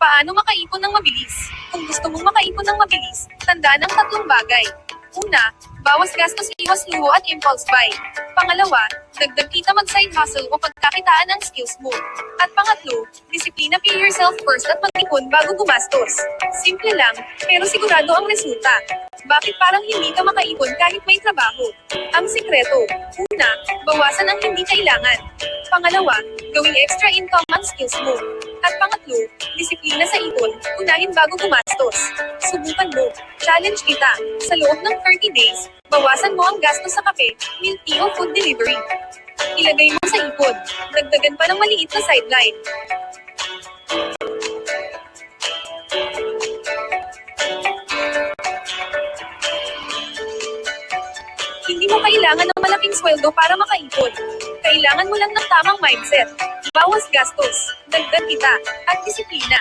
Paano makaipon ng mabilis? Kung gusto mong makaipon ng mabilis, tandaan ang tatlong bagay. Una, bawas gastos, iwas luho at impulse buy. Pangalawa, dagdag kita mag-side hustle o pagkakitaan ang skills mo. At pangatlo, disiplina, pay yourself first at mag-ipon bago gumastos. Simple lang, pero sigurado ang resulta. Bakit parang hindi ka makaipon kahit may trabaho? Ang sikreto, una, bawasan ang hindi kailangan. Pangalawa, gawing extra income ang skills mo. At pangatlo, disiplina sa ipon, unahin bago gumastos. Subukan mo, challenge kita. Sa loob ng 30 days, bawasan mo ang gastos sa kape, milk tea o food delivery. Ilagay mo sa ipon, dagdagan pa ng maliit na sideline. Hindi mo kailangan ng malaking sweldo para makaipon. Kailangan mo lang ng tamang mindset. Bawas gastos, dagdag kita, at disiplina.